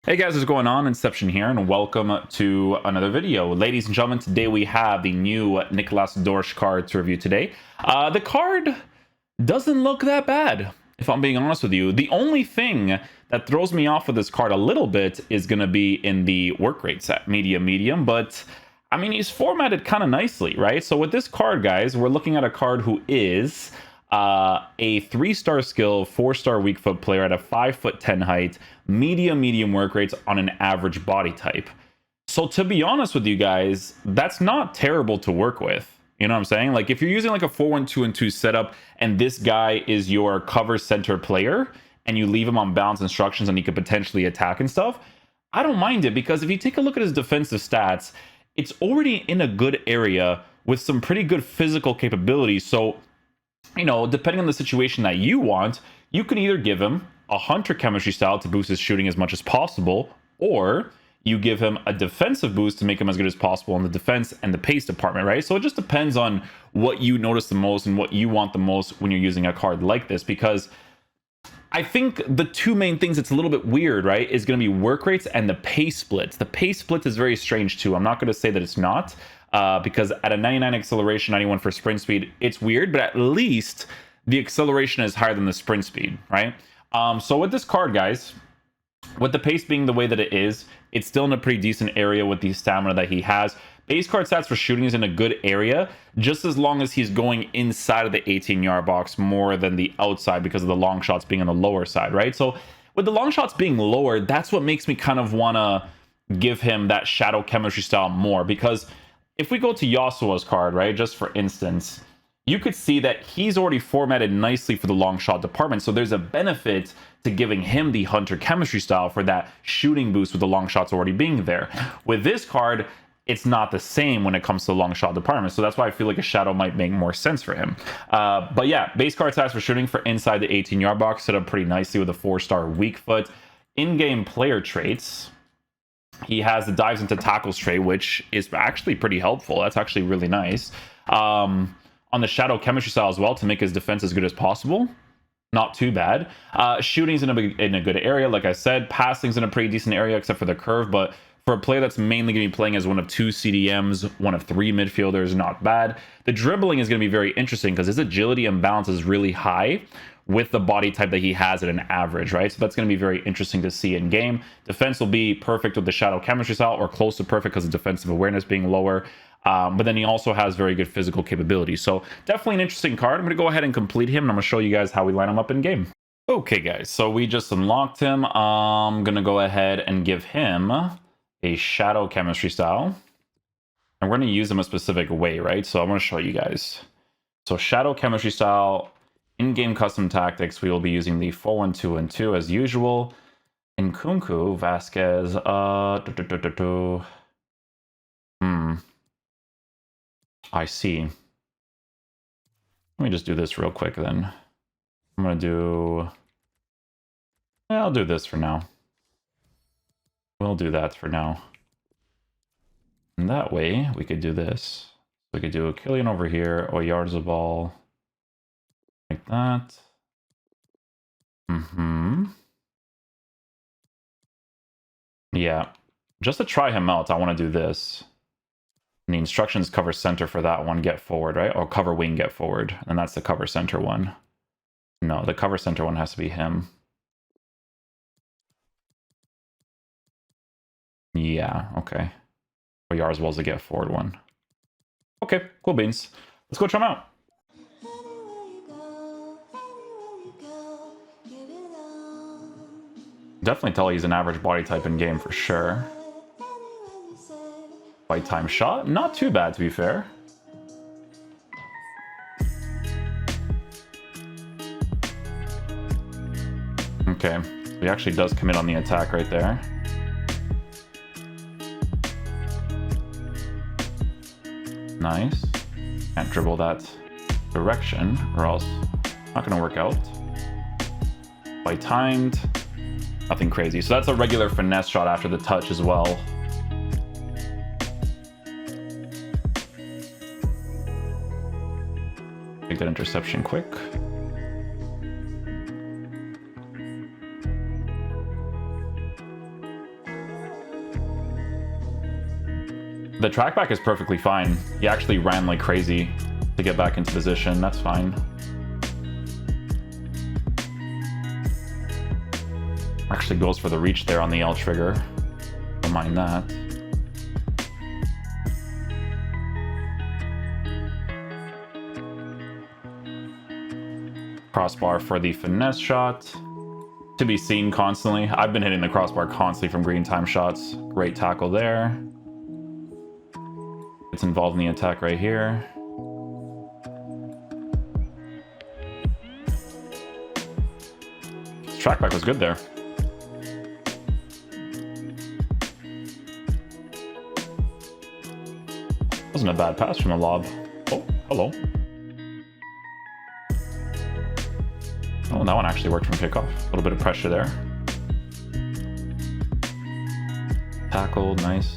Hey guys, what's going on? Inception here, and welcome to another video. Ladies and gentlemen, today we have the new Nicholas DORSCH card to review today. The card doesn't look that bad, if I'm being honest with you. The only thing that throws me off with this card a little bit is going to be in the work rate set, medium, but I mean, he's formatted kind of nicely, right? So with this card, guys, we're looking at a card who is a 3-star skill, 4-star weak foot player at a 5'10" height, medium work rates on an average body type. So to be honest with you guys, that's not terrible to work with. You know what I'm saying? Like if you're using like a 4-1-2-2 setup and this guy is your cover center player and you leave him on balance instructions and he could potentially attack and stuff, I don't mind it, because if you take a look at his defensive stats, it's already in a good area with some pretty good physical capabilities. So, you know, depending on the situation that you want, you can either give him a hunter chemistry style to boost his shooting as much as possible, or you give him a defensive boost to make him as good as possible in the defense and the pace department, right? So it just depends on what you notice the most and what you want the most when you're using a card like this, because I think the two main things that's a little bit weird, right, is going to be work rates and the pace splits. The pace split is very strange too. I'm not going to say that it's not, because at a 99 acceleration, 91 for sprint speed, it's weird, but at least the acceleration is higher than the sprint speed, right? So with this card, guys, with the pace being the way that it is, it's still in a pretty decent area with the stamina that he has. Base card stats for shooting is in a good area, just as long as he's going inside of the 18-yard box more than the outside, because of the long shots being on the lower side, right? So with the long shots being lower, that's what makes me kind of want to give him that shadow chemistry style more, because if we go to Yasuo's card, right, just for instance, you could see that he's already formatted nicely for the long shot department. So there's a benefit to giving him the hunter chemistry style for that shooting boost with the long shots already being there. With this card, it's not the same when it comes to the long shot department. So that's why I feel like a shadow might make more sense for him. But yeah, base card stats for shooting for inside the 18-yard box set up pretty nicely with a 4-star weak foot. In-game player traits, he has the dives into tackles trait, which is actually pretty helpful. That's actually really nice. On the shadow chemistry style as well, to make his defense as good as possible. Not too bad. Shooting's in a good area, like I said. Passing's in a pretty decent area, except for the curve. But for a player that's mainly going to be playing as one of 2 CDMs, one of 3 midfielders, not bad. The dribbling is going to be very interesting, because his agility and balance is really high with the body type that he has at an average, right? So that's going to be very interesting to see in game. Defense will be perfect with the shadow chemistry style, or close to perfect because of defensive awareness being lower. But then he also has very good physical capability. So definitely an interesting card. I'm going to go ahead and complete him, and I'm going to show you guys how we line him up in game. Okay, guys, so we just unlocked him. I'm going to go ahead and give him a shadow chemistry style. And we're going to use him a specific way, right? So I'm going to show you guys. So shadow chemistry style, in-game custom tactics, we will be using the 4-1-2-2 as usual. In Kunku, Vasquez, I see. Let me just do this real quick then. I'm going to do... Yeah, I'll do this for now. We'll do that for now. And that way, we could do this. We could do a Killian over here, or Yarzabal. Like that. Yeah. Just to try him out, I want to do this. And the instructions cover center for that one, get forward, right? Or cover wing, get forward. And that's the cover center one. No, the cover center one has to be him. Yeah, okay. Or Yarzbal's the get forward one. Okay, cool beans. Let's go try him out. Definitely tell he's an average body type in game for sure. Fight time shot, not too bad to be fair. Okay, he actually does commit on the attack right there. Nice. Can't dribble that direction, or else not gonna work out. Fight timed, nothing crazy. So that's a regular finesse shot after the touch as well. Take that interception quick. The trackback is perfectly fine. He actually ran like crazy to get back into position. That's fine. Actually goes for the reach there on the L trigger. Don't mind that. Crossbar for the finesse shot. To be seen constantly. I've been hitting the crossbar constantly from green time shots. Great tackle there. It's involved in the attack right here. His trackback was good there. Wasn't a bad pass from the lob. Oh, hello. Oh, that one actually worked from kickoff. A little bit of pressure there. Tackled, nice.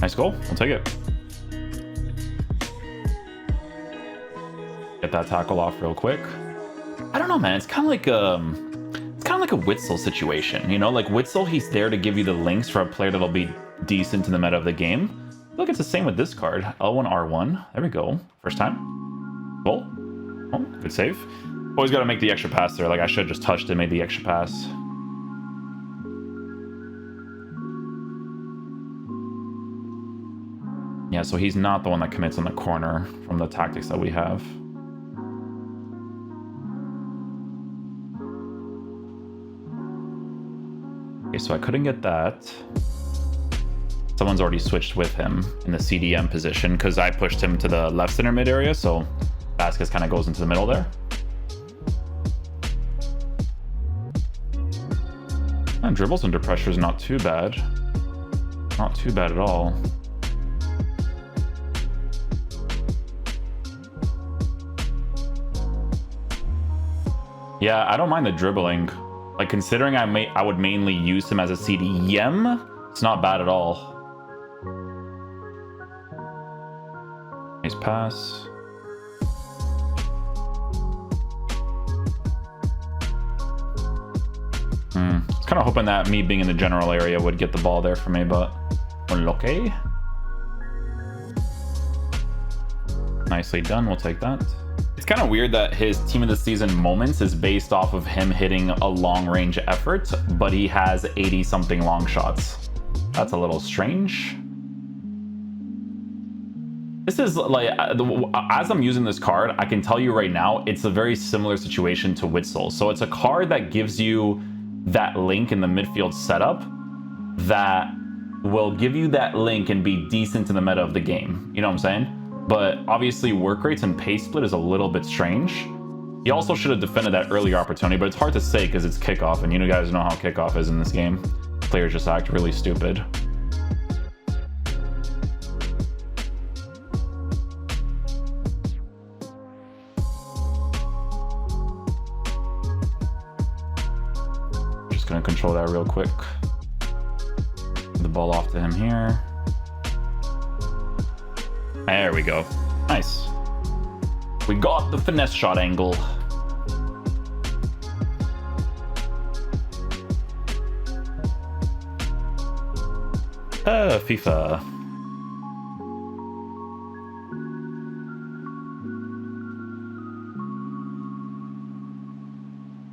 Nice goal. I'll take it. Get that tackle off real quick. I don't know, man. It's kind of like a Witzel situation, you know? Like Witzel, he's there to give you the links for a player that'll be decent in the meta of the game. Look, it's the same with this card. L1, R1. There we go. First time. Goal. Oh, good save. Always got to make the extra pass there. Like I should have just touched it, made the extra pass. Yeah, so he's not the one that commits on the corner from the tactics that we have. Okay, so I couldn't get that. Someone's already switched with him in the CDM position because I pushed him to the left center mid area, so Vasquez kind of goes into the middle there. And dribbles under pressure is not too bad. Not too bad at all. Yeah, I don't mind the dribbling. Like, considering I would mainly use him as a CDM, it's not bad at all. Nice pass. I was kind of hoping that me being in the general area would get the ball there for me, but unlucky. Nicely done, we'll take that. It's kind of weird that his team of the season moments is based off of him hitting a long range effort, but he has 80 something long shots. That's a little strange. This is like, as I'm using this card, I can tell you right now, it's a very similar situation to Witzel. So it's a card that gives you that link in the midfield setup that will give you that link and be decent in the meta of the game. You know what I'm saying? But obviously work rates and pace split is a little bit strange. He also should have defended that earlier opportunity, but it's hard to say because it's kickoff, and you guys know how kickoff is in this game. Players just act really stupid. Just gonna control that real quick. The ball off to him here. There we go. Nice. We got the finesse shot angle. FIFA.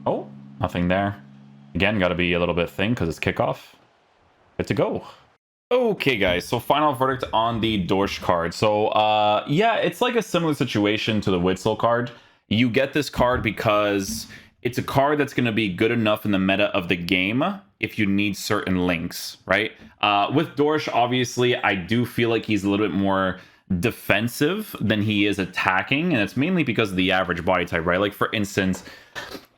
Oh, nothing there. Again, got to be a little bit thin because it's kickoff. Good to go. Okay, guys, so final verdict on the DORSCH card. So, yeah, it's like a similar situation to the Witzel card. You get this card because it's a card that's going to be good enough in the meta of the game if you need certain links, right? With DORSCH, obviously, I do feel like he's a little bit more defensive than he is attacking, and it's mainly because of the average body type, right? Like, for instance,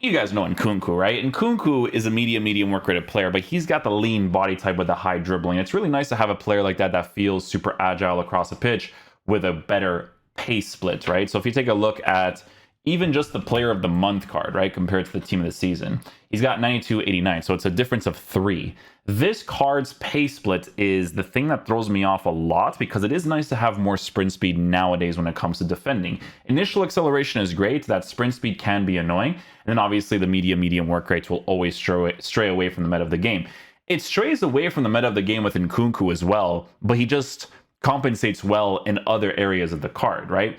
you guys know Nkunku, right? Nkunku is a medium work rated player, but he's got the lean body type with the high dribbling. It's really nice to have a player like that feels super agile across the pitch with a better pace split, right? So if you take a look at even just the player of the month card, right, compared to the team of the season. He's got 92-89, so it's a difference of 3. This card's pace split is the thing that throws me off a lot because it is nice to have more sprint speed nowadays when it comes to defending. Initial acceleration is great, that sprint speed can be annoying, and then obviously the medium work rates will always stray away from the meta of the game. It strays away from the meta of the game with Nkunku as well, but he just compensates well in other areas of the card, right?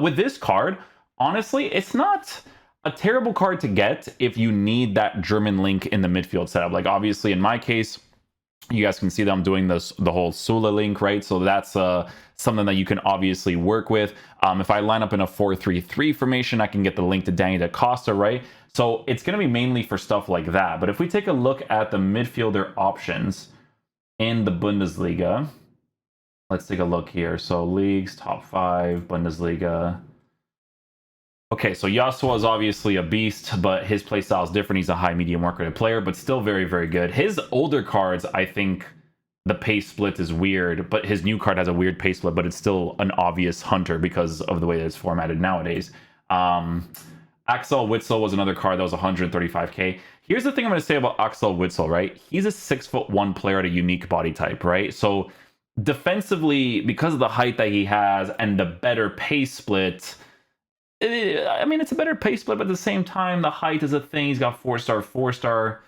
With this card, honestly, it's not a terrible card to get if you need that German link in the midfield setup. Like, obviously, in my case, you guys can see that I'm doing the whole Sula link, right? So that's something that you can obviously work with. If I line up in a 4-3-3 formation, I can get the link to Danny Da Costa, right? So it's going to be mainly for stuff like that. But if we take a look at the midfielder options in the Bundesliga, let's take a look here. So leagues, top 5, Bundesliga. Okay, so Yasuo is obviously a beast, but his playstyle is different. He's a high medium work rate player, but still very, very good. His older cards, I think the pace split is weird, but his new card has a weird pace split, but it's still an obvious hunter because of the way that it's formatted nowadays. Axel Witsel was another card that was 135k. Here's the thing I'm going to say about Axel Witsel, right? He's a 6'1" player at a unique body type, right? So defensively, because of the height that he has and the better pace split, I mean, it's a better pace split, but at the same time, the height is a thing. He's got 4-star, 4-star.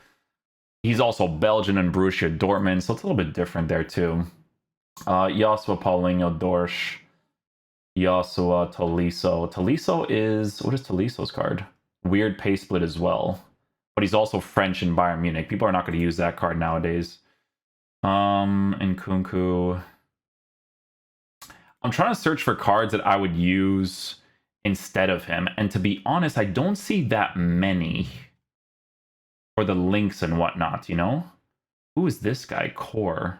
He's also Belgian and Borussia Dortmund, so it's a little bit different there too. Joshua Paulinho, DORSCH. Joshua Tolisso. Tolisso is... What is Tolisso's card? Weird pace split as well. But he's also French in Bayern Munich. People are not going to use that card nowadays. Nkunku. I'm trying to search for cards that I would use instead of him. And to be honest, I don't see that many for the links and whatnot, you know? Who is this guy? Core.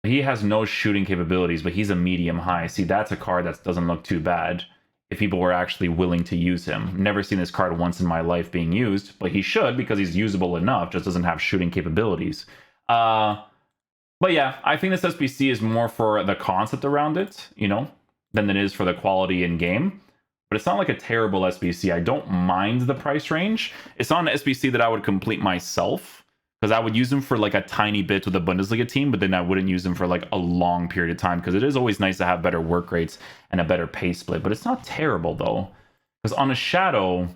He has no shooting capabilities, but he's a medium high. See, that's a card that doesn't look too bad if people were actually willing to use him. Never seen this card once in my life being used, but he should because he's usable enough, just doesn't have shooting capabilities. But yeah, I think this SBC is more for the concept around it, you know, than it is for the quality in game. But it's not like a terrible SBC. I don't mind the price range. It's not an SBC that I would complete myself, because I would use them for like a tiny bit with the Bundesliga team, but then I wouldn't use them for like a long period of time, because it is always nice to have better work rates and a better pace split. But it's not terrible though, because on a Shadow,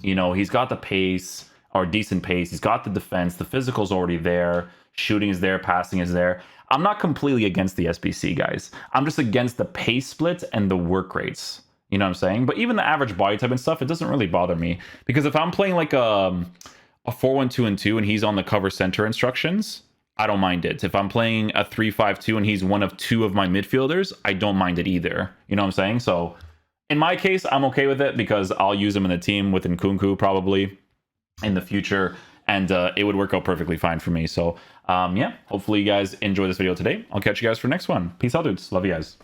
you know, he's got the pace, or decent pace. He's got the defense. The physical's already there. Shooting is there. Passing is there. I'm not completely against the SBC, guys. I'm just against the pace split and the work rates. You know what I'm saying? But even the average body type and stuff, it doesn't really bother me, because if I'm playing like a 4-1-2-2 and he's on the cover center instructions, I don't mind it. If I'm playing a 3-5-2 and he's one of 2 of my midfielders, I don't mind it either. You know what I'm saying? So in my case, I'm okay with it because I'll use him in the team with Nkunku probably in the future, and it would work out perfectly fine for me. So yeah, hopefully you guys enjoy this video today. I'll catch you guys for the next one. Peace out, dudes. Love you guys.